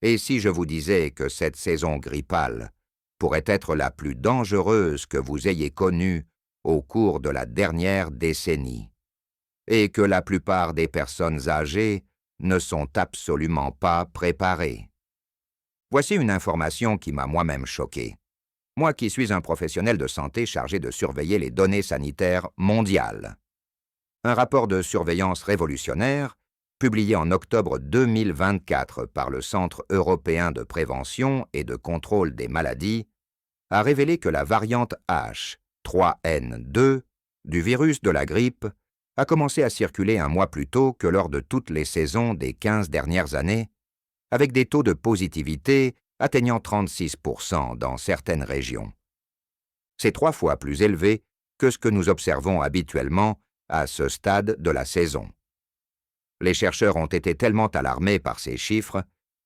Et si je vous disais que cette saison grippale pourrait être la plus dangereuse que vous ayez connue au cours de la dernière décennie, et que la plupart des personnes âgées ne sont absolument pas préparées. Voici une information qui m'a moi-même choqué. Moi qui suis un professionnel de santé chargé de surveiller les données sanitaires mondiales. Un rapport de surveillance révolutionnaire, publié en octobre 2024 par le Centre européen de prévention et de contrôle des maladies, a révélé que la variante H3N2 du virus de la grippe a commencé à circuler un mois plus tôt que lors de toutes les saisons des 15 dernières années, avec des taux de positivité atteignant 36% dans certaines régions. C'est 3 fois plus élevé que ce que nous observons habituellement à ce stade de la saison. Les chercheurs ont été tellement alarmés par ces chiffres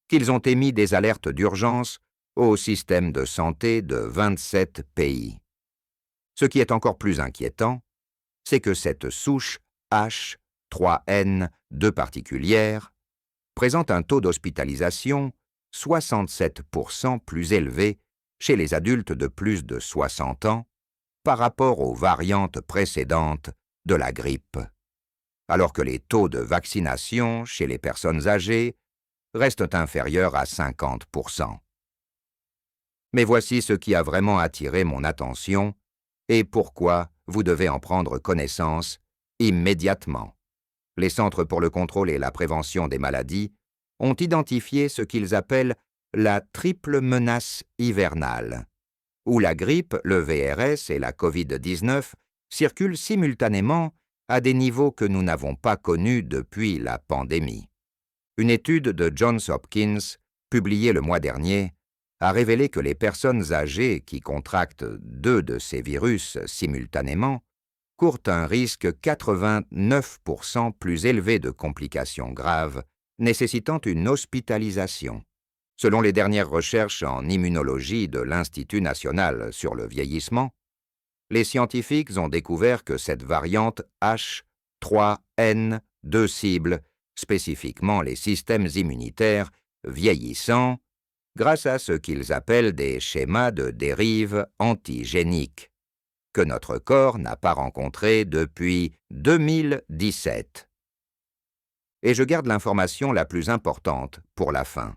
qu'ils ont émis des alertes d'urgence au système de santé de 27 pays. Ce qui est encore plus inquiétant, c'est que cette souche H3N2 particulière présente un taux d'hospitalisation 67% plus élevé chez les adultes de plus de 60 ans par rapport aux variantes précédentes de la grippe, alors que les taux de vaccination chez les personnes âgées restent inférieurs à 50%. Mais voici ce qui a vraiment attiré mon attention et pourquoi vous devez en prendre connaissance immédiatement. Les Centres pour le contrôle et la prévention des maladies ont identifié ce qu'ils appellent la triple menace hivernale, où la grippe, le VRS et la COVID-19 circulent simultanément à des niveaux que nous n'avons pas connus depuis la pandémie. Une étude de Johns Hopkins, publiée le mois dernier, a révélé que les personnes âgées qui contractent 2 de ces virus simultanément courent un risque 89% plus élevé de complications graves, nécessitant une hospitalisation. Selon les dernières recherches en immunologie de l'Institut national sur le vieillissement, les scientifiques ont découvert que cette variante H3N2 cible spécifiquement les systèmes immunitaires vieillissants grâce à ce qu'ils appellent des schémas de dérive antigénique, que notre corps n'a pas rencontrés depuis 2017. Et je garde l'information la plus importante pour la fin,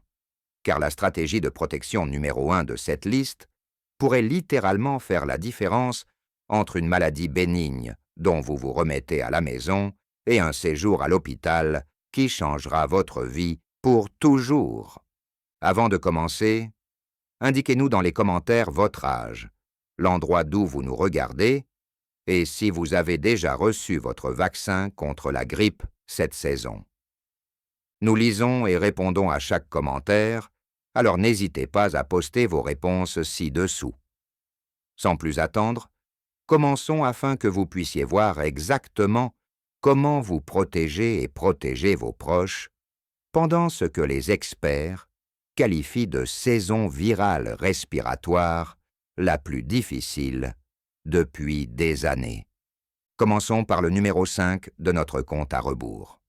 car la stratégie de protection numéro 1 de cette liste pourrait littéralement faire la différence entre une maladie bénigne dont vous vous remettez à la maison et un séjour à l'hôpital qui changera votre vie pour toujours. Avant de commencer, indiquez-nous dans les commentaires votre âge, l'endroit d'où vous nous regardez et si vous avez déjà reçu votre vaccin contre la grippe cette saison. Nous lisons et répondons à chaque commentaire, alors n'hésitez pas à poster vos réponses ci-dessous. Sans plus attendre, commençons afin que vous puissiez voir exactement comment vous protéger et protéger vos proches pendant ce que les experts qualifient de saison virale respiratoire la plus difficile depuis des années. Commençons par le numéro 5 de notre compte à rebours.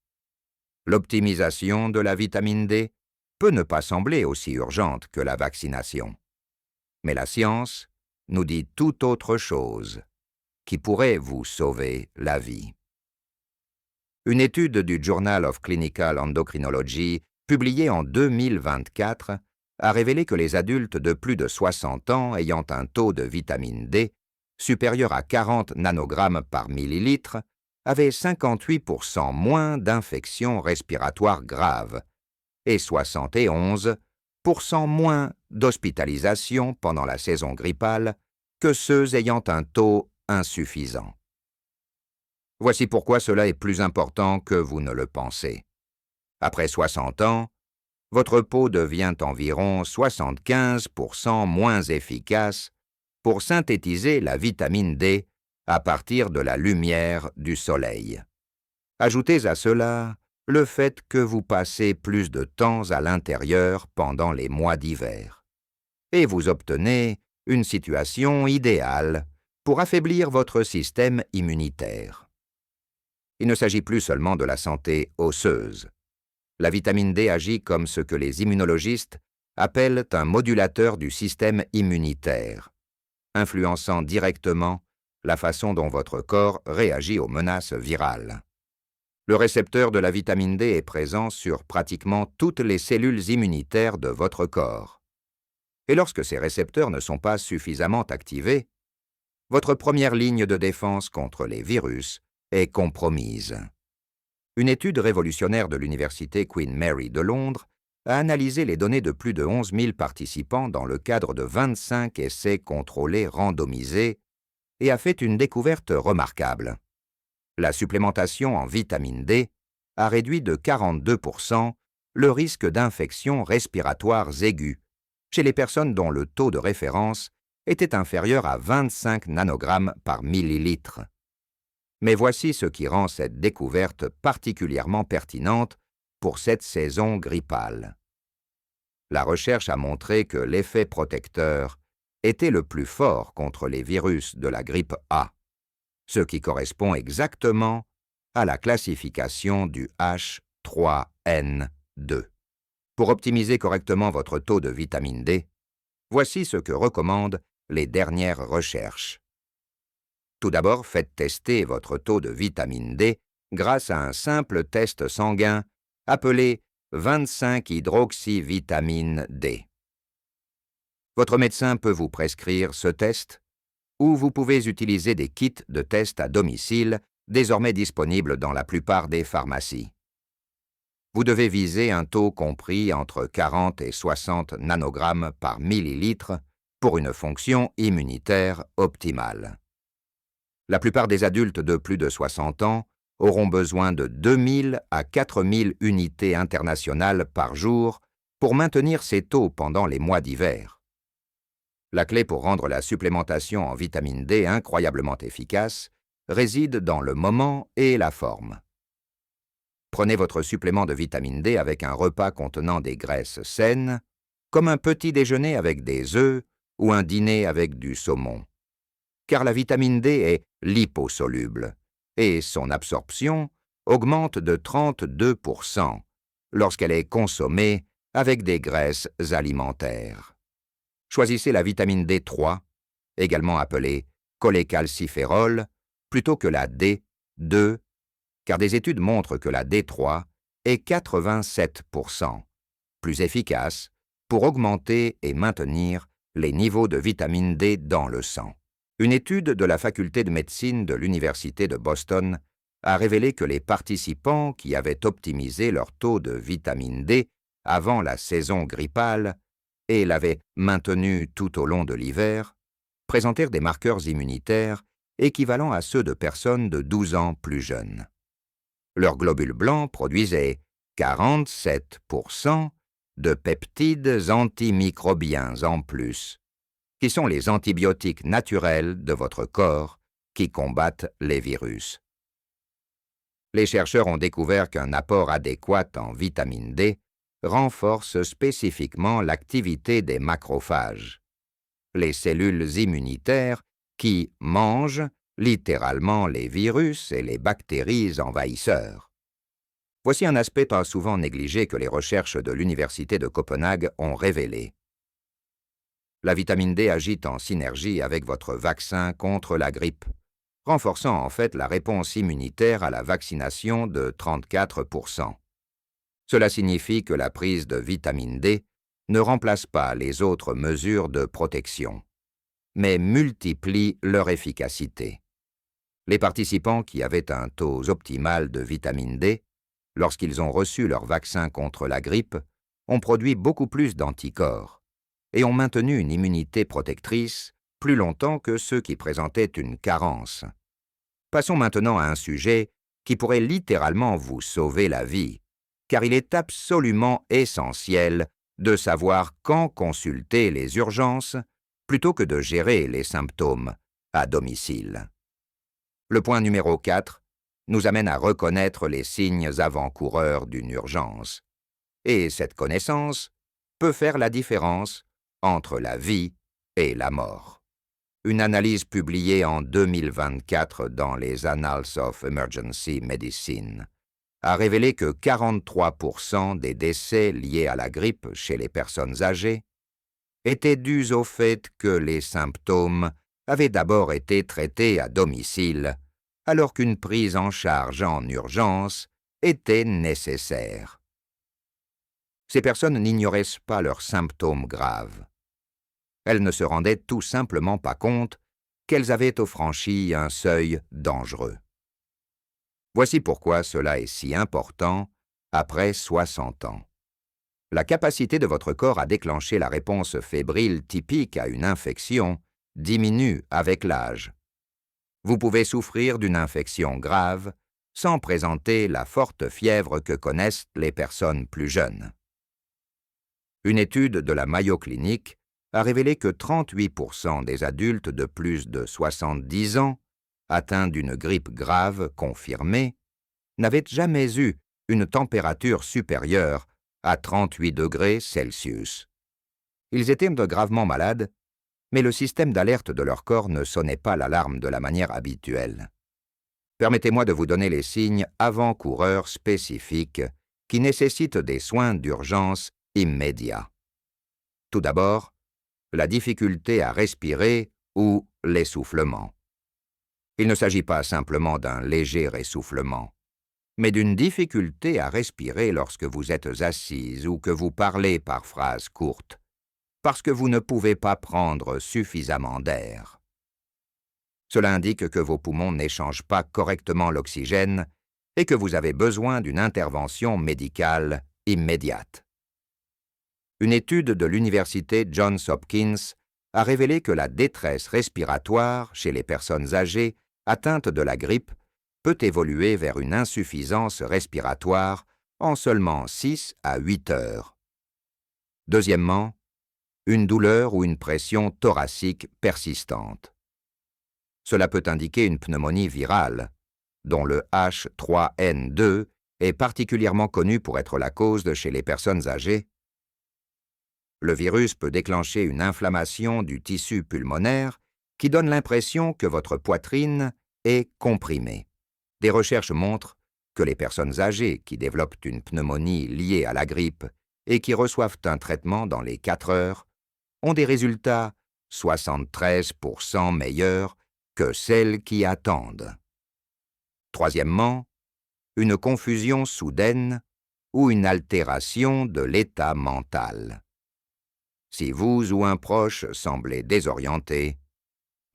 L'optimisation de la vitamine D peut ne pas sembler aussi urgente que la vaccination. Mais la science nous dit tout autre chose qui pourrait vous sauver la vie. Une étude du Journal of Clinical Endocrinology, publiée en 2024, a révélé que les adultes de plus de 60 ans ayant un taux de vitamine D supérieur à 40 nanogrammes par millilitre avaient 58% moins d'infections respiratoires graves et 71% moins d'hospitalisation pendant la saison grippale que ceux ayant un taux insuffisant. Voici pourquoi cela est plus important que vous ne le pensez. Après 60 ans, votre peau devient environ 75% moins efficace pour synthétiser la vitamine D à partir de la lumière du soleil. Ajoutez à cela le fait que vous passez plus de temps à l'intérieur pendant les mois d'hiver. Et vous obtenez une situation idéale pour affaiblir votre système immunitaire. Il ne s'agit plus seulement de la santé osseuse. La vitamine D agit comme ce que les immunologistes appellent un modulateur du système immunitaire, influençant directement la façon dont votre corps réagit aux menaces virales. Le récepteur de la vitamine D est présent sur pratiquement toutes les cellules immunitaires de votre corps. Et lorsque ces récepteurs ne sont pas suffisamment activés, votre première ligne de défense contre les virus est compromise. Une étude révolutionnaire de l'Université Queen Mary de Londres a analysé les données de plus de 11 000 participants dans le cadre de 25 essais contrôlés randomisés et a fait une découverte remarquable. La supplémentation en vitamine D a réduit de 42% le risque d'infections respiratoires aiguës chez les personnes dont le taux de référence était inférieur à 25 nanogrammes par millilitre. Mais voici ce qui rend cette découverte particulièrement pertinente pour cette saison grippale. La recherche a montré que l'effet protecteur était le plus fort contre les virus de la grippe A, ce qui correspond exactement à la classification du H3N2. Pour optimiser correctement votre taux de vitamine D, voici ce que recommandent les dernières recherches. Tout d'abord, faites tester votre taux de vitamine D grâce à un simple test sanguin appelé 25-hydroxyvitamine D. Votre médecin peut vous prescrire ce test ou vous pouvez utiliser des kits de test à domicile désormais disponibles dans la plupart des pharmacies. Vous devez viser un taux compris entre 40 et 60 nanogrammes par millilitre pour une fonction immunitaire optimale. La plupart des adultes de plus de 60 ans auront besoin de 2000 à 4000 unités internationales par jour pour maintenir ces taux pendant les mois d'hiver. La clé pour rendre la supplémentation en vitamine D incroyablement efficace réside dans le moment et la forme. Prenez votre supplément de vitamine D avec un repas contenant des graisses saines, comme un petit déjeuner avec des œufs ou un dîner avec du saumon. Car la vitamine D est liposoluble et son absorption augmente de 32% lorsqu'elle est consommée avec des graisses alimentaires. Choisissez la vitamine D3, également appelée cholécalciférol, plutôt que la D2, car des études montrent que la D3 est 87% plus efficace pour augmenter et maintenir les niveaux de vitamine D dans le sang. Une étude de la faculté de médecine de l'Université de Boston a révélé que les participants qui avaient optimisé leur taux de vitamine D avant la saison grippale et l'avaient maintenu tout au long de l'hiver, présentèrent des marqueurs immunitaires équivalents à ceux de personnes de 12 ans plus jeunes. Leurs globules blancs produisaient 47% de peptides antimicrobiens en plus, qui sont les antibiotiques naturels de votre corps qui combattent les virus. Les chercheurs ont découvert qu'un apport adéquat en vitamine D renforce spécifiquement l'activité des macrophages, les cellules immunitaires qui mangent littéralement les virus et les bactéries envahisseurs. Voici un aspect pas souvent négligé que les recherches de l'Université de Copenhague ont révélé. La vitamine D agit en synergie avec votre vaccin contre la grippe, renforçant en fait la réponse immunitaire à la vaccination de 34%. Cela signifie que la prise de vitamine D ne remplace pas les autres mesures de protection, mais multiplie leur efficacité. Les participants qui avaient un taux optimal de vitamine D, lorsqu'ils ont reçu leur vaccin contre la grippe, ont produit beaucoup plus d'anticorps et ont maintenu une immunité protectrice plus longtemps que ceux qui présentaient une carence. Passons maintenant à un sujet qui pourrait littéralement vous sauver la vie, car il est absolument essentiel de savoir quand consulter les urgences plutôt que de gérer les symptômes à domicile. Le point numéro 4 nous amène à reconnaître les signes avant-coureurs d'une urgence. Et cette connaissance peut faire la différence entre la vie et la mort. Une analyse publiée en 2024 dans les Annals of Emergency Medicine a révélé que 43% des décès liés à la grippe chez les personnes âgées étaient dus au fait que les symptômes avaient d'abord été traités à domicile, alors qu'une prise en charge en urgence était nécessaire. Ces personnes n'ignoraient pas leurs symptômes graves. Elles ne se rendaient tout simplement pas compte qu'elles avaient franchi un seuil dangereux. Voici pourquoi cela est si important après 60 ans. La capacité de votre corps à déclencher la réponse fébrile typique à une infection diminue avec l'âge. Vous pouvez souffrir d'une infection grave sans présenter la forte fièvre que connaissent les personnes plus jeunes. Une étude de la Mayo Clinic a révélé que 38% des adultes de plus de 70 ans, atteints d'une grippe grave confirmée, n'avaient jamais eu une température supérieure à 38 degrés Celsius. Ils étaient gravement malades, mais le système d'alerte de leur corps ne sonnait pas l'alarme de la manière habituelle. Permettez-moi de vous donner les signes avant-coureurs spécifiques qui nécessitent des soins d'urgence immédiats. Tout d'abord, la difficulté à respirer ou l'essoufflement. Il ne s'agit pas simplement d'un léger essoufflement, mais d'une difficulté à respirer lorsque vous êtes assise ou que vous parlez par phrases courtes, parce que vous ne pouvez pas prendre suffisamment d'air. Cela indique que vos poumons n'échangent pas correctement l'oxygène et que vous avez besoin d'une intervention médicale immédiate. Une étude de l'université Johns Hopkins a révélé que la détresse respiratoire chez les personnes âgées atteintes de la grippe peut évoluer vers une insuffisance respiratoire en seulement 6 à 8 heures. Deuxièmement, une douleur ou une pression thoracique persistante. Cela peut indiquer une pneumonie virale, dont le H3N2 est particulièrement connu pour être la cause chez les personnes âgées. Le virus peut déclencher une inflammation du tissu pulmonaire qui donne l'impression que votre poitrine est comprimée. Des recherches montrent que les personnes âgées qui développent une pneumonie liée à la grippe et qui reçoivent un traitement dans les 4 heures ont des résultats 73% meilleurs que celles qui attendent. Troisièmement, une confusion soudaine ou une altération de l'état mental. Si vous ou un proche semblez désorienté,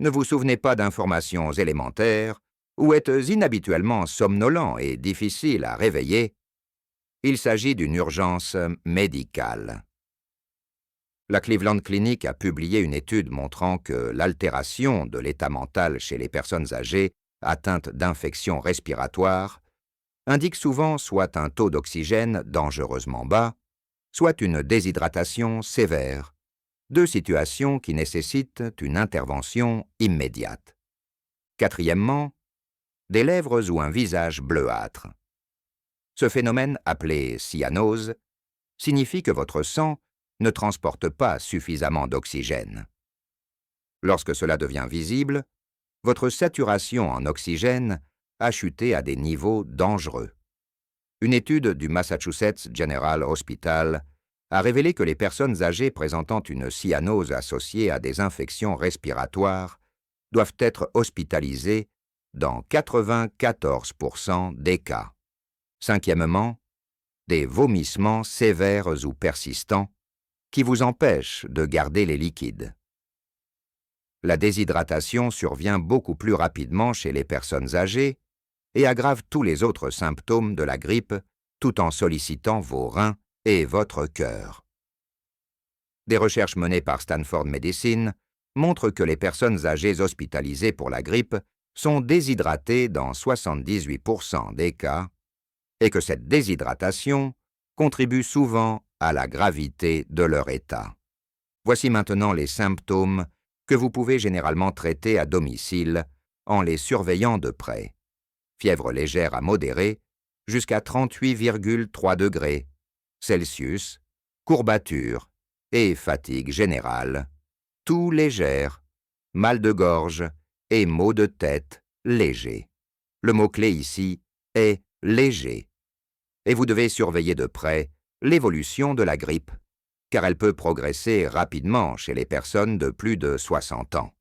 ne vous souvenez pas d'informations élémentaires ou êtes inhabituellement somnolent et difficile à réveiller, il s'agit d'une urgence médicale. La Cleveland Clinic a publié une étude montrant que l'altération de l'état mental chez les personnes âgées atteintes d'infections respiratoires indique souvent soit un taux d'oxygène dangereusement bas, soit une déshydratation sévère, deux situations qui nécessitent une intervention immédiate. Quatrièmement, des lèvres ou un visage bleuâtre. Ce phénomène, appelé cyanose, signifie que votre sang ne transporte pas suffisamment d'oxygène. Lorsque cela devient visible, votre saturation en oxygène a chuté à des niveaux dangereux. Une étude du Massachusetts General Hospital a révélé que les personnes âgées présentant une cyanose associée à des infections respiratoires doivent être hospitalisées dans 94% des cas. Cinquièmement, des vomissements sévères ou persistants qui vous empêchent de garder les liquides. La déshydratation survient beaucoup plus rapidement chez les personnes âgées et aggrave tous les autres symptômes de la grippe tout en sollicitant vos reins et votre cœur. Des recherches menées par Stanford Medicine montrent que les personnes âgées hospitalisées pour la grippe sont déshydratées dans 78% des cas et que cette déshydratation contribue souvent à la gravité de leur état. Voici maintenant les symptômes que vous pouvez généralement traiter à domicile en les surveillant de près. Fièvre légère à modérée jusqu'à 38,3 degrés Celsius, courbature et fatigue générale, tout légère, mal de gorge et maux de tête légers. Le mot-clé ici est léger. et vous devez surveiller de près l'évolution de la grippe, car elle peut progresser rapidement chez les personnes de plus de 60 ans.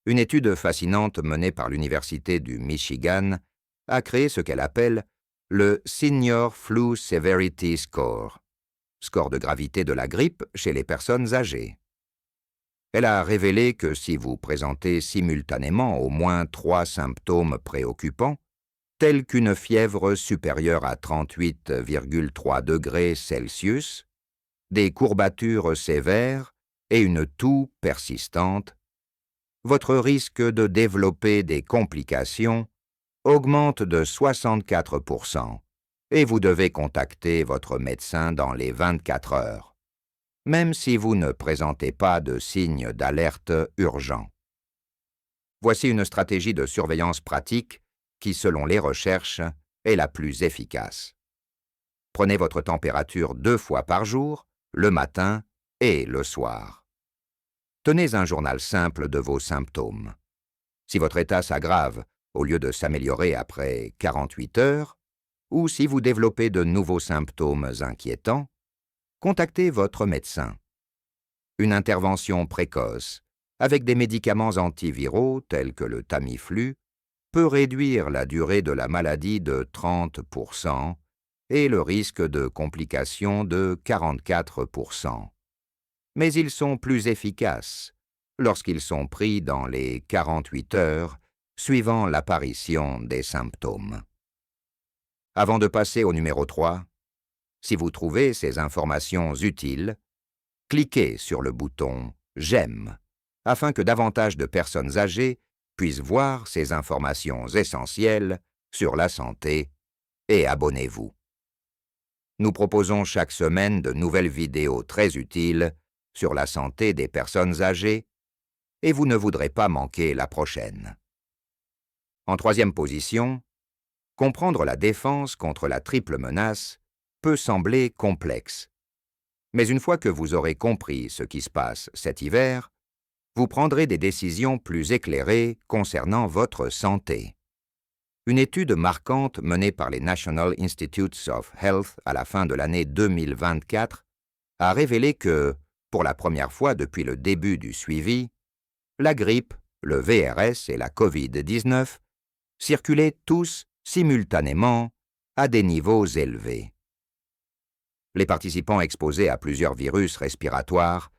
Une étude fascinante menée par l'Université du Michigan a créé ce qu'elle appelle le Senior Flu Severity Score, score de gravité de la grippe chez les personnes âgées. Elle a révélé que si vous présentez simultanément au moins 3 symptômes préoccupants, tels qu'une fièvre supérieure à 38,3 degrés Celsius, des courbatures sévères et une toux persistante, votre risque de développer des complications augmente de 64% et vous devez contacter votre médecin dans les 24 heures, même si vous ne présentez pas de signes d'alerte urgents. Voici une stratégie de surveillance pratique qui, selon les recherches, est la plus efficace. Prenez votre température 2 fois par jour, le matin et le soir. Tenez un journal simple de vos symptômes. Si votre état s'aggrave au lieu de s'améliorer après 48 heures, ou si vous développez de nouveaux symptômes inquiétants, contactez votre médecin. Une intervention précoce, avec des médicaments antiviraux tels que le Tamiflu, peut réduire la durée de la maladie de 30% et le risque de complications de 44%. Mais ils sont plus efficaces lorsqu'ils sont pris dans les 48 heures suivant l'apparition des symptômes. Avant de passer au numéro 3, si vous trouvez ces informations utiles, cliquez sur le bouton « J'aime » afin que davantage de personnes âgées puissent voir ces informations essentielles sur la santé et abonnez-vous. Nous proposons chaque semaine de nouvelles vidéos très utiles sur la santé des personnes âgées et vous ne voudrez pas manquer la prochaine. En 3e position, comprendre la défense contre la triple menace peut sembler complexe. Mais une fois que vous aurez compris ce qui se passe cet hiver, vous prendrez des décisions plus éclairées concernant votre santé. Une étude marquante menée par les National Institutes of Health à la fin de l'année 2024 a révélé que, pour la première fois depuis le début du suivi, la grippe, le VRS et la COVID-19 circulaient tous simultanément à des niveaux élevés. Les participants exposés à plusieurs virus respiratoires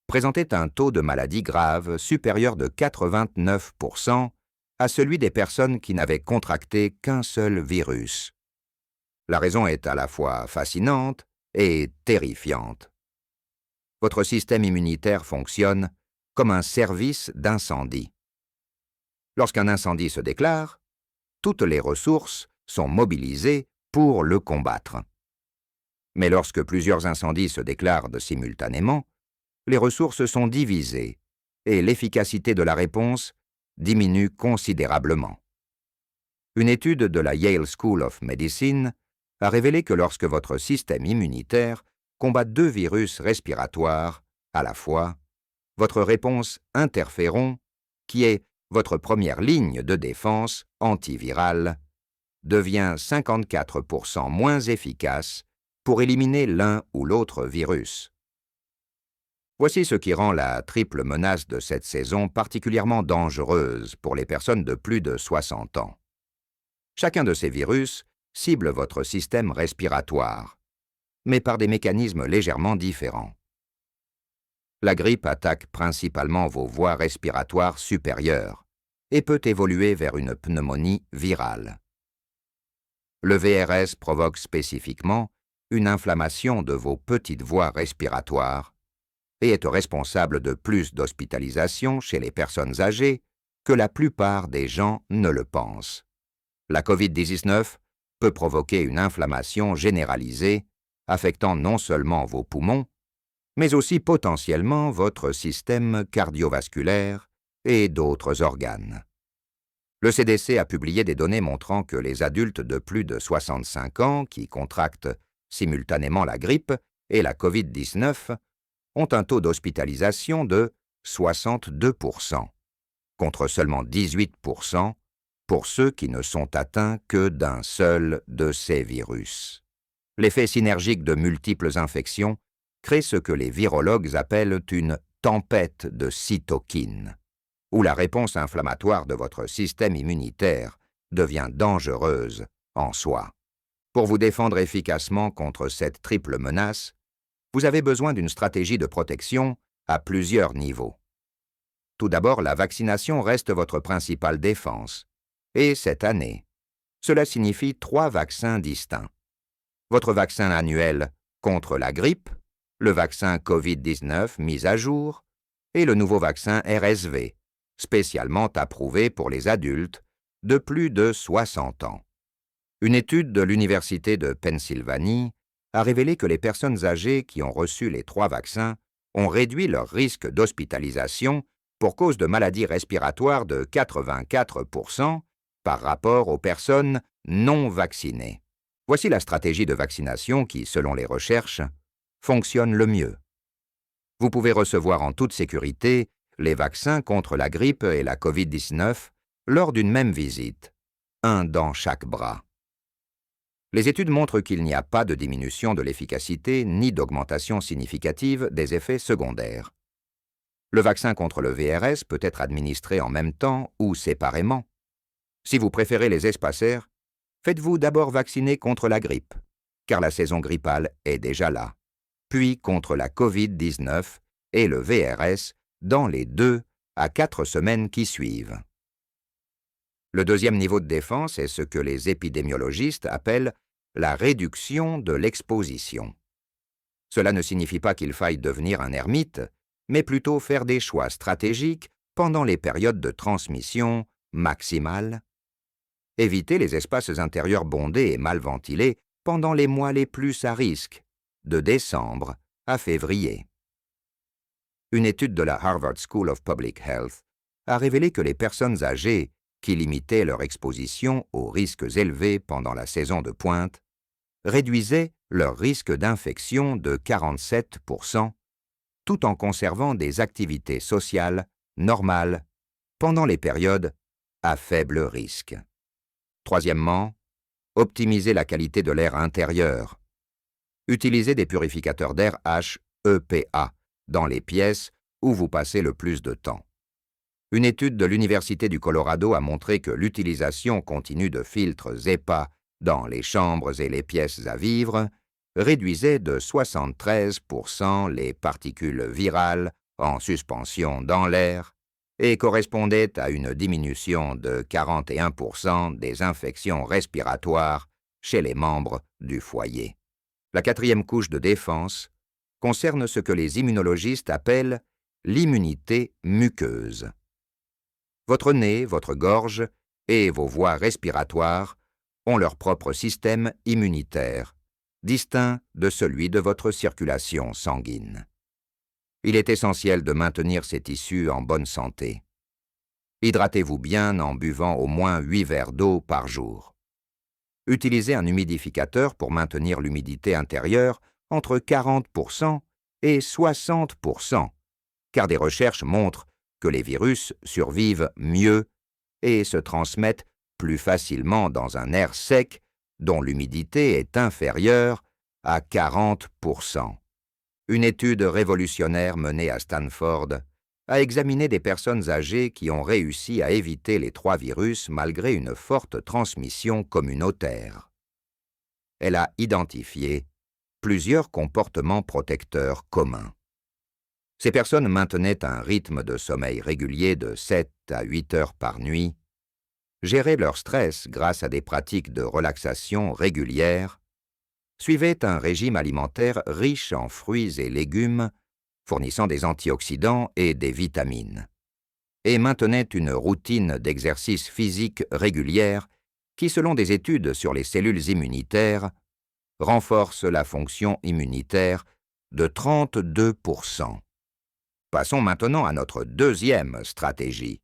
présentaient un taux de maladie grave supérieur de 89% à celui des personnes qui n'avaient contracté qu'un seul virus. La raison est à la fois fascinante et terrifiante. Votre système immunitaire fonctionne comme un service d'incendie. Lorsqu'un incendie se déclare, toutes les ressources sont mobilisées pour le combattre. Mais lorsque plusieurs incendies se déclarent simultanément, les ressources sont divisées et l'efficacité de la réponse diminue considérablement. Une étude de la Yale School of Medicine a révélé que lorsque votre système immunitaire combat 2 virus respiratoires à la fois, votre réponse interféron, qui est votre première ligne de défense antivirale, devient 54% moins efficace pour éliminer l'un ou l'autre virus. Voici ce qui rend la triple menace de cette saison particulièrement dangereuse pour les personnes de plus de 60 ans. Chacun de ces virus cible votre système respiratoire, mais par des mécanismes légèrement différents. La grippe attaque principalement vos voies respiratoires supérieures et peut évoluer vers une pneumonie virale. Le VRS provoque spécifiquement une inflammation de vos petites voies respiratoires et est responsable de plus d'hospitalisations chez les personnes âgées que la plupart des gens ne le pensent. La COVID-19 peut provoquer une inflammation généralisée affectant non seulement vos poumons, mais aussi potentiellement votre système cardiovasculaire et d'autres organes. Le CDC a publié des données montrant que les adultes de plus de 65 ans qui contractent simultanément la grippe et la COVID-19 ont un taux d'hospitalisation de 62%, contre seulement 18% pour ceux qui ne sont atteints que d'un seul de ces virus. L'effet synergique de multiples infections crée ce que les virologues appellent une tempête de cytokines, où la réponse inflammatoire de votre système immunitaire devient dangereuse en soi. Pour vous défendre efficacement contre cette triple menace, vous avez besoin d'une stratégie de protection à plusieurs niveaux. Tout d'abord, la vaccination reste votre principale défense. Et cette année, cela signifie 3 vaccins distincts. Votre vaccin annuel contre la grippe, le vaccin COVID-19 mis à jour et le nouveau vaccin RSV, spécialement approuvé pour les adultes de plus de 60 ans. Une étude de l'Université de Pennsylvanie a révélé que les personnes âgées qui ont reçu les 3 vaccins ont réduit leur risque d'hospitalisation pour cause de maladies respiratoires de 84% par rapport aux personnes non vaccinées. Voici la stratégie de vaccination qui, selon les recherches, fonctionne le mieux. Vous pouvez recevoir en toute sécurité les vaccins contre la grippe et la COVID-19 lors d'une même visite, un dans chaque bras. Les études montrent qu'il n'y a pas de diminution de l'efficacité ni d'augmentation significative des effets secondaires. Le vaccin contre le VRS peut être administré en même temps ou séparément. Si vous préférez les espacer, faites-vous d'abord vacciner contre la grippe, car la saison grippale est déjà là, puis contre la COVID-19 et le VRS dans les 2 à 4 semaines qui suivent. Le deuxième niveau de défense est ce que les épidémiologistes appellent la réduction de l'exposition. Cela ne signifie pas qu'il faille devenir un ermite, mais plutôt faire des choix stratégiques pendant les périodes de transmission maximale. Éviter les espaces intérieurs bondés et mal ventilés pendant les mois les plus à risque, de décembre à février. Une étude de la Harvard School of Public Health a révélé que les personnes âgées qui limitaient leur exposition aux risques élevés pendant la saison de pointe réduisaient leur risque d'infection de 47%, tout en conservant des activités sociales normales pendant les périodes à faible risque. Troisièmement, optimiser la qualité de l'air intérieur. Utilisez des purificateurs d'air HEPA dans les pièces où vous passez le plus de temps. Une étude de l'Université du Colorado a montré que l'utilisation continue de filtres EPA dans les chambres et les pièces à vivre réduisait de 73% les particules virales en suspension dans l'air et correspondait à une diminution de 41% des infections respiratoires chez les membres du foyer. La quatrième couche de défense concerne ce que les immunologistes appellent l'immunité muqueuse. Votre nez, votre gorge et vos voies respiratoires ont leur propre système immunitaire, distinct de celui de votre circulation sanguine. Il est essentiel de maintenir ces tissus en bonne santé. Hydratez-vous bien en buvant au moins 8 verres d'eau par jour. Utilisez un humidificateur pour maintenir l'humidité intérieure entre 40% et 60%, car des recherches montrent que les virus survivent mieux et se transmettent plus facilement dans un air sec dont l'humidité est inférieure à 40%. Une étude révolutionnaire menée à Stanford a examiné des personnes âgées qui ont réussi à éviter les 3 virus malgré une forte transmission communautaire. Elle a identifié plusieurs comportements protecteurs communs. Ces personnes maintenaient un rythme de sommeil régulier de 7 à 8 heures par nuit, géraient leur stress grâce à des pratiques de relaxation régulières, suivaient un régime alimentaire riche en fruits et légumes, fournissant des antioxydants et des vitamines, et maintenaient une routine d'exercice physique régulière qui, selon des études sur les cellules immunitaires, renforce la fonction immunitaire de 32%. Passons maintenant à notre deuxième stratégie,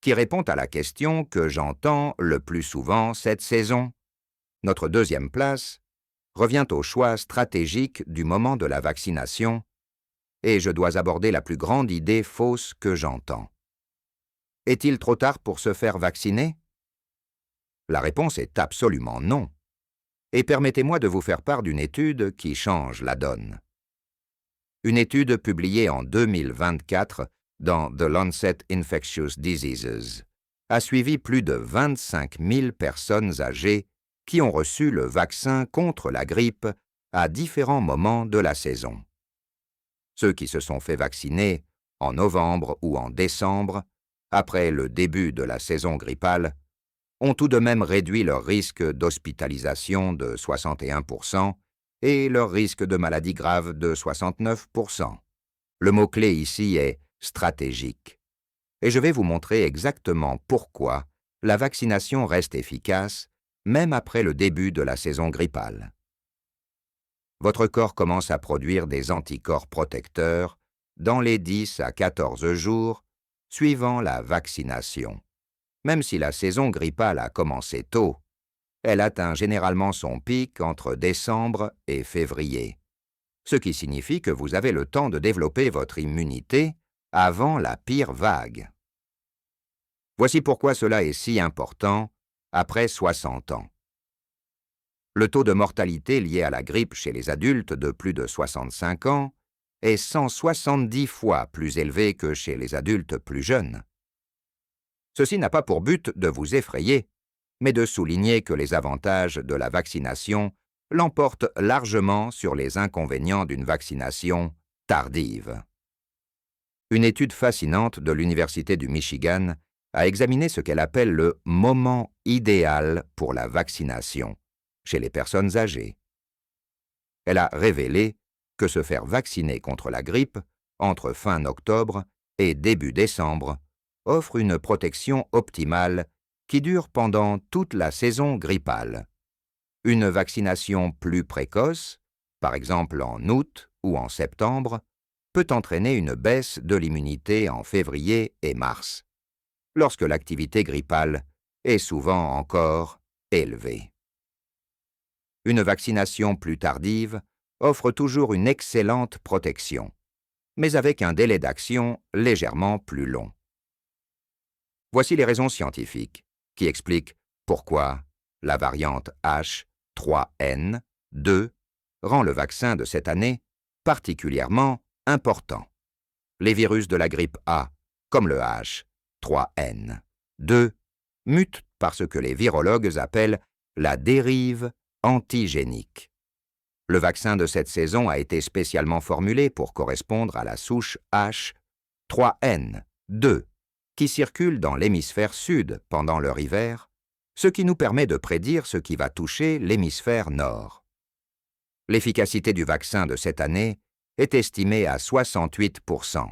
qui répond à la question que j'entends le plus souvent cette saison. Notre deuxième place revient au choix stratégique du moment de la vaccination, et je dois aborder la plus grande idée fausse que j'entends. Est-il trop tard pour se faire vacciner? La réponse est absolument non. Et permettez-moi de vous faire part d'une étude qui change la donne. Une étude publiée en 2024 dans The Lancet Infectious Diseases a suivi plus de 25 000 personnes âgées qui ont reçu le vaccin contre la grippe à différents moments de la saison. Ceux qui se sont fait vacciner en novembre ou en décembre, après le début de la saison grippale, ont tout de même réduit leur risque d'hospitalisation de 61% et leur risque de maladie grave de 69%. Le mot-clé ici est « stratégique ». Et je vais vous montrer exactement pourquoi la vaccination reste efficace, même après le début de la saison grippale. Votre corps commence à produire des anticorps protecteurs dans les 10 à 14 jours suivant la vaccination. Même si la saison grippale a commencé tôt, elle atteint généralement son pic entre décembre et février, ce qui signifie que vous avez le temps de développer votre immunité avant la pire vague. Voici pourquoi cela est si important après 60 ans. Le taux de mortalité lié à la grippe chez les adultes de plus de 65 ans est 170 fois plus élevé que chez les adultes plus jeunes. Ceci n'a pas pour but de vous effrayer, mais de souligner que les avantages de la vaccination l'emportent largement sur les inconvénients d'une vaccination tardive. Une étude fascinante de l'Université du Michigan a examiné ce qu'elle appelle le moment idéal pour la vaccination chez les personnes âgées. Elle a révélé que se faire vacciner contre la grippe entre fin octobre et début décembre offre une protection optimale qui dure pendant toute la saison grippale. Une vaccination plus précoce, par exemple en août ou en septembre, peut entraîner une baisse de l'immunité en février et mars, lorsque l'activité grippale est souvent encore élevée. Une vaccination plus tardive offre toujours une excellente protection, mais avec un délai d'action légèrement plus long. Voici les raisons scientifiques qui expliquent pourquoi la variante H3N2 rend le vaccin de cette année particulièrement important. Les virus de la grippe A, comme le H3N2, mutent par ce que les virologues appellent la dérive antigénique. Le vaccin de cette saison a été spécialement formulé pour correspondre à la souche H3N2, qui circule dans l'hémisphère sud pendant leur hiver, ce qui nous permet de prédire ce qui va toucher l'hémisphère nord. L'efficacité du vaccin de cette année est estimée à 68%,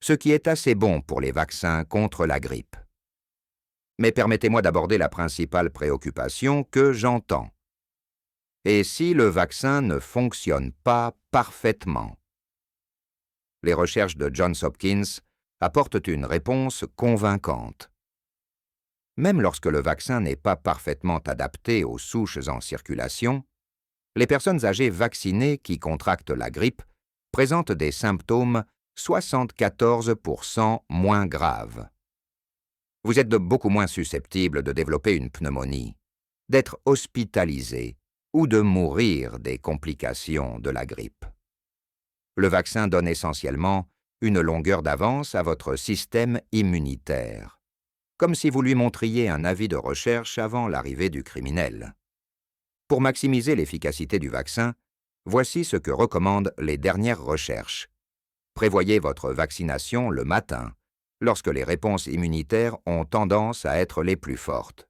ce qui est assez bon pour les vaccins contre la grippe. Mais permettez-moi d'aborder la principale préoccupation que j'entends. Et si le vaccin ne fonctionne pas parfaitement? Les recherches de Johns Hopkins apportent une réponse convaincante. Même lorsque le vaccin n'est pas parfaitement adapté aux souches en circulation, les personnes âgées vaccinées qui contractent la grippe présentent des symptômes 74% moins graves. Vous êtes beaucoup moins susceptible de développer une pneumonie, d'être hospitalisé ou de mourir des complications de la grippe. Le vaccin donne essentiellement une longueur d'avance à votre système immunitaire, comme si vous lui montriez un avis de recherche avant l'arrivée du criminel. Pour maximiser l'efficacité du vaccin, voici ce que recommandent les dernières recherches. Prévoyez votre vaccination le matin, lorsque les réponses immunitaires ont tendance à être les plus fortes.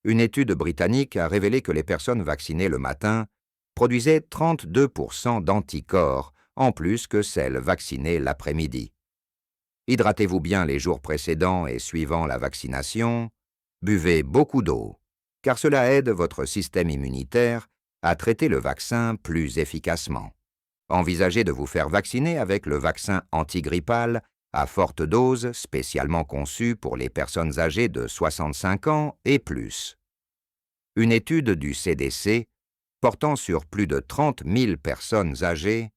Une étude britannique a révélé que les personnes vaccinées le matin produisaient 32% d'anticorps en plus que celles vaccinées l'après-midi. Hydratez-vous bien les jours précédents et suivant la vaccination. Buvez beaucoup d'eau, car cela aide votre système immunitaire à traiter le vaccin plus efficacement. Envisagez de vous faire vacciner avec le vaccin antigrippal à forte dose spécialement conçu pour les personnes âgées de 65 ans et plus. Une étude du CDC, portant sur plus de 30 000 personnes âgées,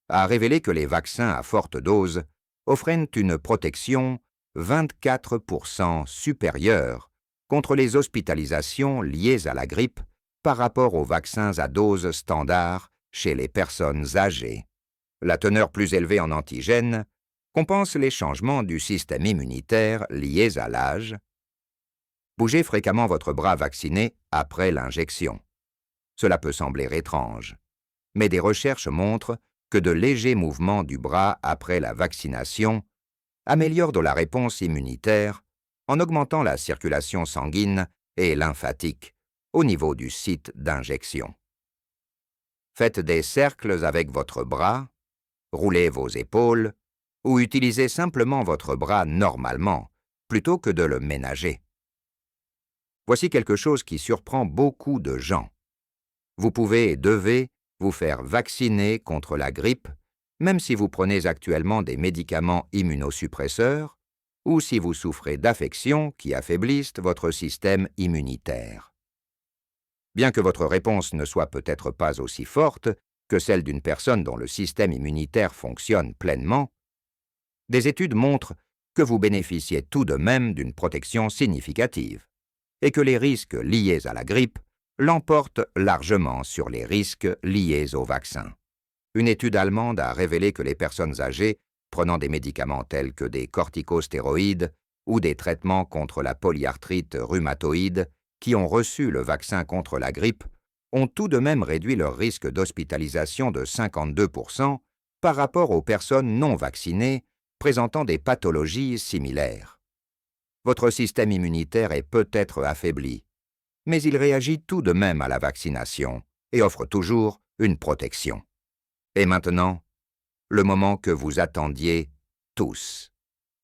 a révélé que les vaccins à forte dose offraient une protection 24% supérieure contre les hospitalisations liées à la grippe par rapport aux vaccins à dose standard chez les personnes âgées. La teneur plus élevée en antigènes compense les changements du système immunitaire liés à l'âge. Bougez fréquemment votre bras vacciné après l'injection. Cela peut sembler étrange, mais des recherches montrent que de légers mouvements du bras après la vaccination améliorent de la réponse immunitaire en augmentant la circulation sanguine et lymphatique au niveau du site d'injection. Faites des cercles avec votre bras, roulez vos épaules ou utilisez simplement votre bras normalement plutôt que de le ménager. Voici quelque chose qui surprend beaucoup de gens. Vous pouvez et devez vous faire vacciner contre la grippe, même si vous prenez actuellement des médicaments immunosuppresseurs ou si vous souffrez d'affections qui affaiblissent votre système immunitaire. Bien que votre réponse ne soit peut-être pas aussi forte que celle d'une personne dont le système immunitaire fonctionne pleinement, des études montrent que vous bénéficiez tout de même d'une protection significative et que les risques liés à la grippe l'emportent largement sur les risques liés au vaccin. Une étude allemande a révélé que les personnes âgées prenant des médicaments tels que des corticostéroïdes ou des traitements contre la polyarthrite rhumatoïde qui ont reçu le vaccin contre la grippe ont tout de même réduit leur risque d'hospitalisation de 52% par rapport aux personnes non vaccinées présentant des pathologies similaires. Votre système immunitaire est peut-être affaibli, mais il réagit tout de même à la vaccination et offre toujours une protection. Et maintenant, le moment que vous attendiez tous.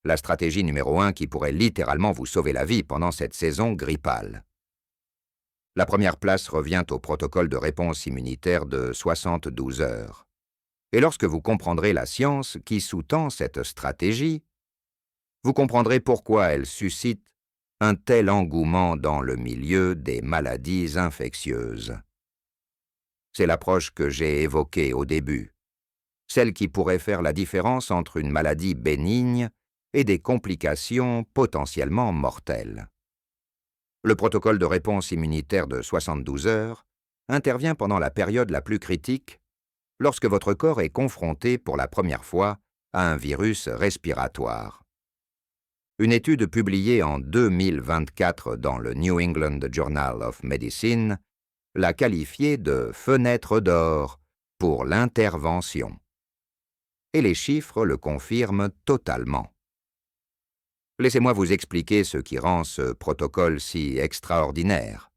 La stratégie numéro 1 qui pourrait littéralement vous sauver la vie pendant cette saison grippale. La première place revient au protocole de réponse immunitaire de 72 heures. Et lorsque vous comprendrez la science qui sous-tend cette stratégie, vous comprendrez pourquoi elle suscite un tel engouement dans le milieu des maladies infectieuses. C'est l'approche que j'ai évoquée au début, celle qui pourrait faire la différence entre une maladie bénigne et des complications potentiellement mortelles. Le protocole de réponse immunitaire de 72 heures intervient pendant la période la plus critique lorsque votre corps est confronté pour la première fois à un virus respiratoire. Une étude publiée en 2024 dans le New England Journal of Medicine l'a qualifiée de « fenêtre d'or » pour l'intervention. Et les chiffres le confirment totalement. Laissez-moi vous expliquer ce qui rend ce protocole si extraordinaire.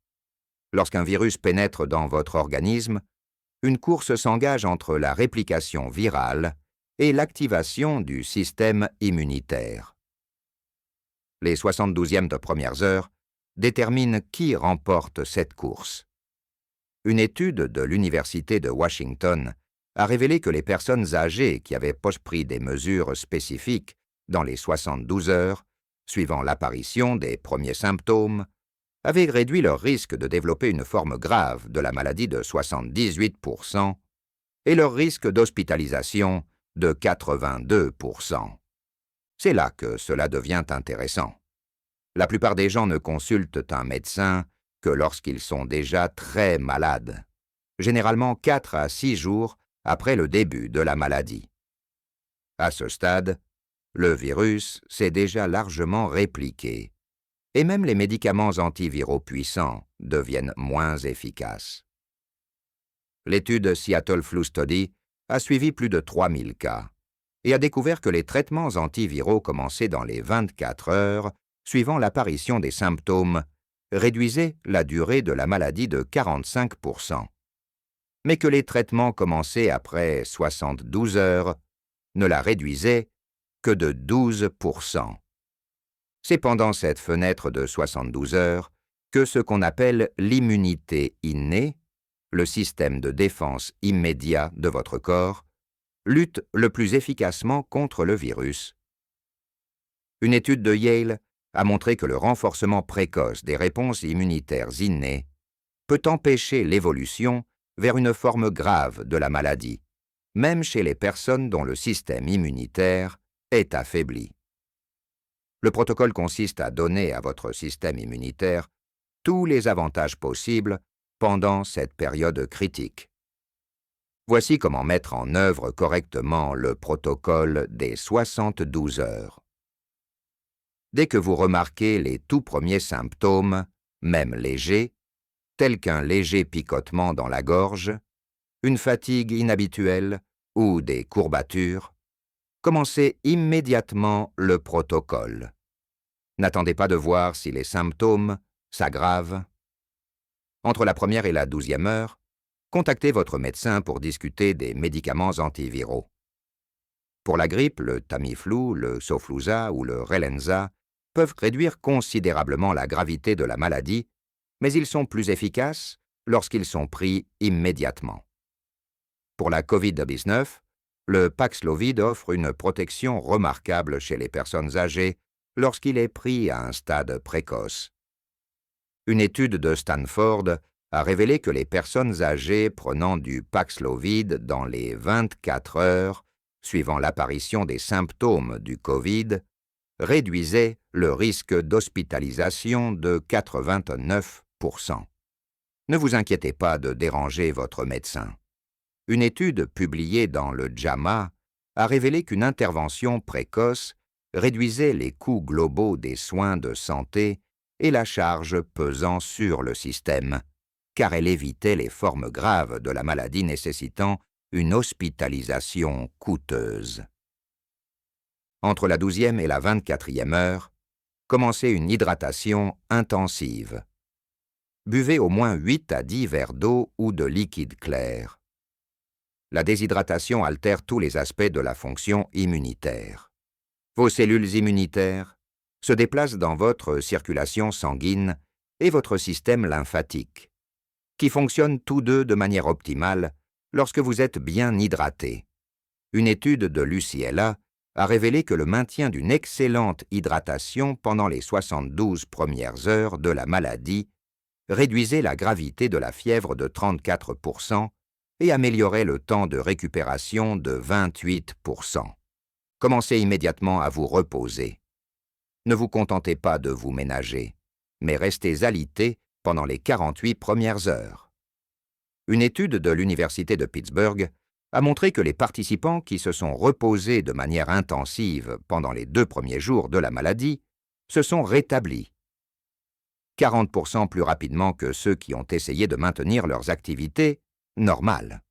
Lorsqu'un virus pénètre dans votre organisme, une course s'engage entre la réplication virale et l'activation du système immunitaire. Les 72e de premières heures déterminent qui remporte cette course. Une étude de l'Université de Washington a révélé que les personnes âgées qui avaient pris des mesures spécifiques dans les 72 heures, suivant l'apparition des premiers symptômes, avaient réduit leur risque de développer une forme grave de la maladie de 78% et leur risque d'hospitalisation de 82%. C'est là que cela devient intéressant. La plupart des gens ne consultent un médecin que lorsqu'ils sont déjà très malades, généralement 4 à 6 jours après le début de la maladie. À ce stade, le virus s'est déjà largement répliqué, et même les médicaments antiviraux puissants deviennent moins efficaces. L'étude Seattle Flu Study a suivi plus de 3000 cas et a découvert que les traitements antiviraux commencés dans les 24 heures suivant l'apparition des symptômes réduisaient la durée de la maladie de 45%, mais que les traitements commencés après 72 heures ne la réduisaient que de 12%. C'est pendant cette fenêtre de 72 heures que ce qu'on appelle l'immunité innée, le système de défense immédiat de votre corps, lutte le plus efficacement contre le virus. Une étude de Yale a montré que le renforcement précoce des réponses immunitaires innées peut empêcher l'évolution vers une forme grave de la maladie, même chez les personnes dont le système immunitaire est affaibli. Le protocole consiste à donner à votre système immunitaire tous les avantages possibles pendant cette période critique. Voici comment mettre en œuvre correctement le protocole des 72 heures. Dès que vous remarquez les tout premiers symptômes, même légers, tels qu'un léger picotement dans la gorge, une fatigue inhabituelle ou des courbatures, commencez immédiatement le protocole. N'attendez pas de voir si les symptômes s'aggravent. Entre la première et la 12e heure, contactez votre médecin pour discuter des médicaments antiviraux. Pour la grippe, le Tamiflu, le Xofluza ou le Relenza peuvent réduire considérablement la gravité de la maladie, mais ils sont plus efficaces lorsqu'ils sont pris immédiatement. Pour la COVID-19, le Paxlovid offre une protection remarquable chez les personnes âgées lorsqu'il est pris à un stade précoce. Une étude de Stanford a révélé que les personnes âgées prenant du Paxlovid dans les 24 heures suivant l'apparition des symptômes du Covid réduisaient le risque d'hospitalisation de 89%. Ne vous inquiétez pas de déranger votre médecin. Une étude publiée dans le JAMA a révélé qu'une intervention précoce réduisait les coûts globaux des soins de santé et la charge pesant sur le système, car elle évitait les formes graves de la maladie nécessitant une hospitalisation coûteuse. Entre la 12e et la 24e heure, commencez une hydratation intensive. Buvez au moins 8 à 10 verres d'eau ou de liquide clair. La déshydratation altère tous les aspects de la fonction immunitaire. Vos cellules immunitaires se déplacent dans votre circulation sanguine et votre système lymphatique, qui fonctionnent tous deux de manière optimale lorsque vous êtes bien hydraté. Une étude de l'UCLA a révélé que le maintien d'une excellente hydratation pendant les 72 premières heures de la maladie réduisait la gravité de la fièvre de 34% et améliorait le temps de récupération de 28%. Commencez immédiatement à vous reposer. Ne vous contentez pas de vous ménager, mais restez alité pendant les 48 premières heures. Une étude de l'Université de Pittsburgh a montré que les participants qui se sont reposés de manière intensive pendant les 2 premiers jours de la maladie se sont rétablis, 40% plus rapidement que ceux qui ont essayé de maintenir leurs activités normales.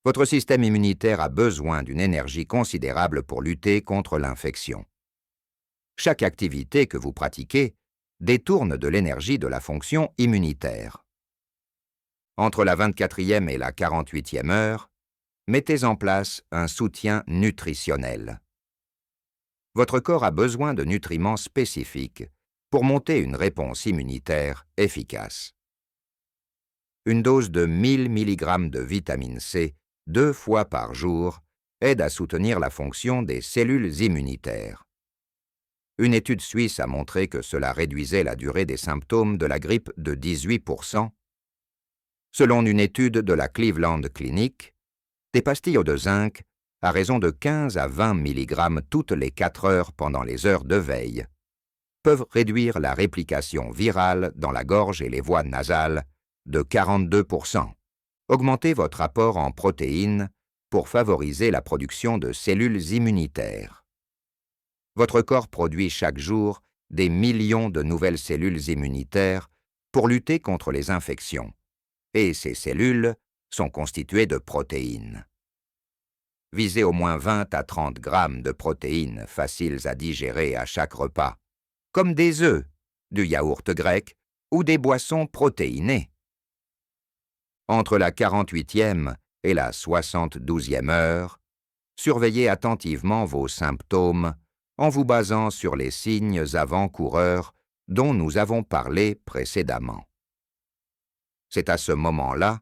Votre système immunitaire a besoin d'une énergie considérable pour lutter contre l'infection. Chaque activité que vous pratiquez détourne de l'énergie de la fonction immunitaire. Entre la 24e et la 48e heure, mettez en place un soutien nutritionnel. Votre corps a besoin de nutriments spécifiques pour monter une réponse immunitaire efficace. Une dose de 1000 mg de vitamine C 2 fois par jour aide à soutenir la fonction des cellules immunitaires. Une étude suisse a montré que cela réduisait la durée des symptômes de la grippe de 18%. Selon une étude de la Cleveland Clinic, des pastilles de zinc, à raison de 15 à 20 mg toutes les 4 heures pendant les heures de veille, peuvent réduire la réplication virale dans la gorge et les voies nasales de 42%. Augmentez votre apport en protéines pour favoriser la production de cellules immunitaires. Votre corps produit chaque jour des millions de nouvelles cellules immunitaires pour lutter contre les infections, et ces cellules sont constituées de protéines. Visez au moins 20 à 30 grammes de protéines faciles à digérer à chaque repas, comme des œufs, du yaourt grec ou des boissons protéinées. Entre la 48e et la 72e heure, surveillez attentivement vos symptômes en vous basant sur les signes avant-coureurs dont nous avons parlé précédemment. C'est à ce moment-là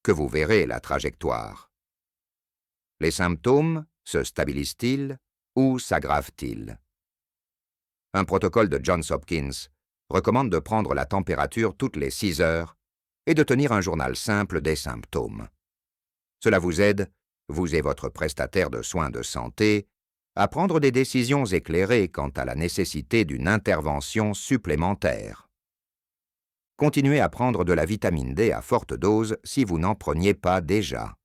que vous verrez la trajectoire. Les symptômes se stabilisent-ils ou s'aggravent-ils? Un protocole de Johns Hopkins recommande de prendre la température toutes les 6 heures et de tenir un journal simple des symptômes. Cela vous aide, vous et votre prestataire de soins de santé, à prendre des décisions éclairées quant à la nécessité d'une intervention supplémentaire. continuez à prendre de la vitamine D à forte dose si vous n'en preniez pas déjà.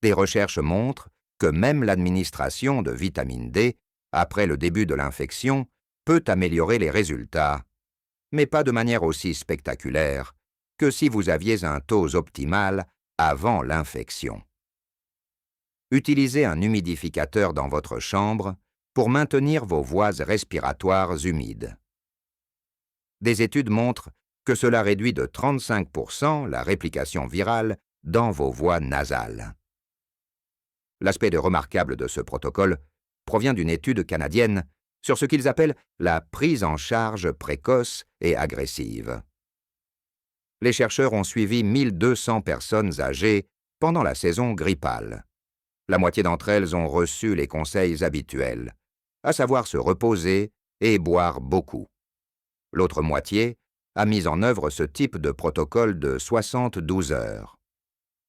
Des recherches montrent que même l'administration de vitamine D, après le début de l'infection, peut améliorer les résultats, mais pas de manière aussi spectaculaire que si vous aviez un taux optimal avant l'infection. Utilisez un humidificateur dans votre chambre pour maintenir vos voies respiratoires humides. Des études montrent que cela réduit de 35% la réplication virale dans vos voies nasales. L'aspect remarquable de ce protocole provient d'une étude canadienne sur ce qu'ils appellent la prise en charge précoce et agressive. Les chercheurs ont suivi 1200 personnes âgées pendant la saison grippale. La moitié d'entre elles ont reçu les conseils habituels, à savoir se reposer et boire beaucoup. L'autre moitié a mis en œuvre ce type de protocole de 72 heures.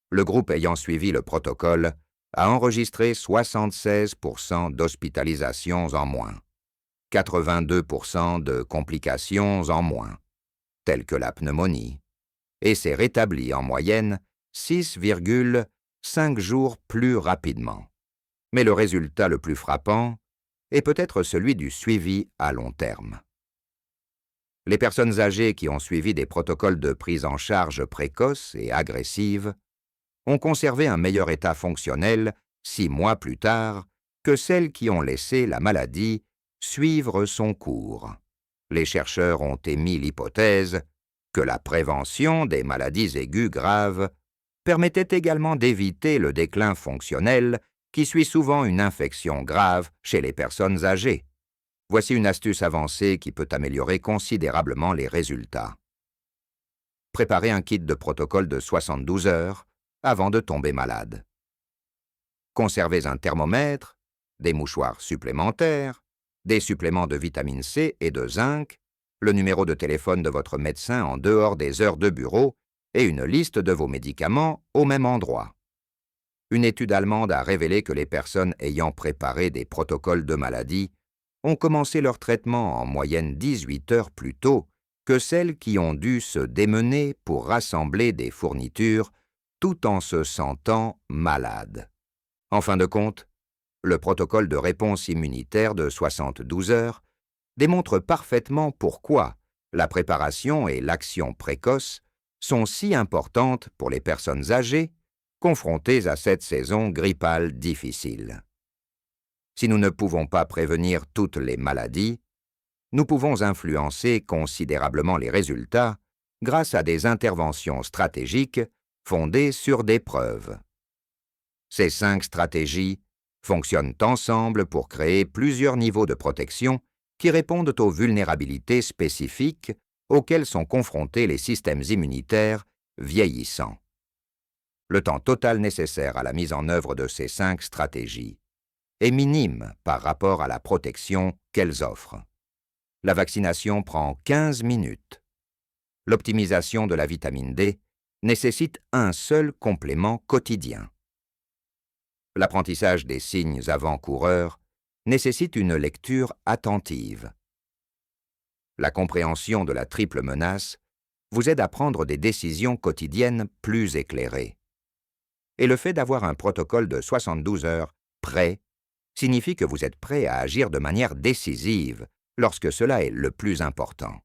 Le groupe ayant suivi le protocole a enregistré 76% d'hospitalisations en moins, 82% de complications en moins, telles que la pneumonie, et s'est rétabli en moyenne 6,5 jours plus rapidement. Mais le résultat le plus frappant est peut-être celui du suivi à long terme. Les personnes âgées qui ont suivi des protocoles de prise en charge précoce et agressive ont conservé un meilleur état fonctionnel 6 mois plus tard que celles qui ont laissé la maladie suivre son cours. Les chercheurs ont émis l'hypothèse que la prévention des maladies aiguës graves permettait également d'éviter le déclin fonctionnel qui suit souvent une infection grave chez les personnes âgées. Voici une astuce avancée qui peut améliorer considérablement les résultats. Préparez un kit de protocole de 72 heures avant de tomber malade. Conservez un thermomètre, des mouchoirs supplémentaires, des suppléments de vitamine C et de zinc, le numéro de téléphone de votre médecin en dehors des heures de bureau et une liste de vos médicaments au même endroit. Une étude allemande a révélé que les personnes ayant préparé des protocoles de maladie ont commencé leur traitement en moyenne 18 heures plus tôt que celles qui ont dû se démener pour rassembler des fournitures tout en se sentant malades. En fin de compte, le protocole de réponse immunitaire de 72 heures démontre parfaitement pourquoi la préparation et l'action précoce sont si importantes pour les personnes âgées confrontées à cette saison grippale difficile. Si nous ne pouvons pas prévenir toutes les maladies, nous pouvons influencer considérablement les résultats grâce à des interventions stratégiques fondées sur des preuves. Ces 5 stratégies fonctionnent ensemble pour créer plusieurs niveaux de protection qui répondent aux vulnérabilités spécifiques auxquelles sont confrontés les systèmes immunitaires vieillissants. Le temps total nécessaire à la mise en œuvre de ces 5 stratégies est minime par rapport à la protection qu'elles offrent. La vaccination prend 15 minutes. L'optimisation de la vitamine D nécessite un seul complément quotidien. L'apprentissage des signes avant-coureurs nécessite une lecture attentive. La compréhension de la triple menace vous aide à prendre des décisions quotidiennes plus éclairées. Et le fait d'avoir un protocole de 72 heures prêt signifie que vous êtes prêt à agir de manière décisive lorsque cela est le plus important.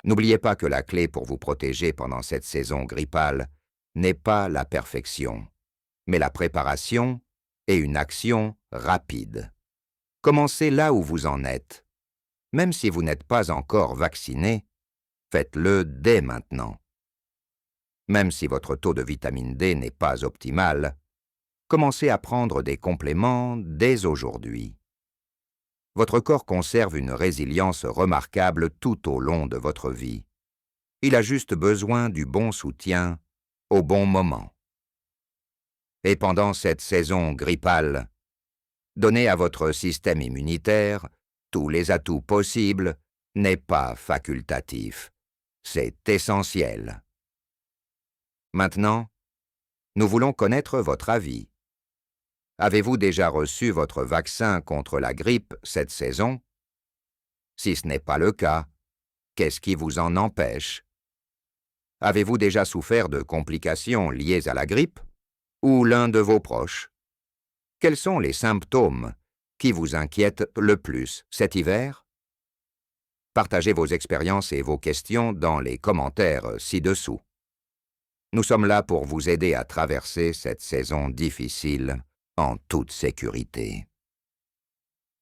N'oubliez pas que la clé pour vous protéger pendant cette saison grippale n'est pas la perfection, mais la préparation et une action rapide. Commencez là où vous en êtes. Même si vous n'êtes pas encore vacciné, faites-le dès maintenant. Même si votre taux de vitamine D n'est pas optimal, commencez à prendre des compléments dès aujourd'hui. Votre corps conserve une résilience remarquable tout au long de votre vie. Il a juste besoin du bon soutien au bon moment. Et pendant cette saison grippale, donner à votre système immunitaire tous les atouts possibles n'est pas facultatif. C'est essentiel. Maintenant, nous voulons connaître votre avis. Avez-vous déjà reçu votre vaccin contre la grippe cette saison? Si ce n'est pas le cas, Qu'est-ce qui vous en empêche? Avez-vous déjà souffert de complications liées à la grippe ou l'un de vos proches? Quels sont les symptômes qui vous inquiètent le plus cet hiver? Partagez vos expériences et vos questions dans les commentaires ci-dessous. Nous sommes là pour vous aider à traverser cette saison difficile en toute sécurité.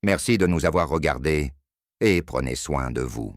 Merci de nous avoir regardés et prenez soin de vous.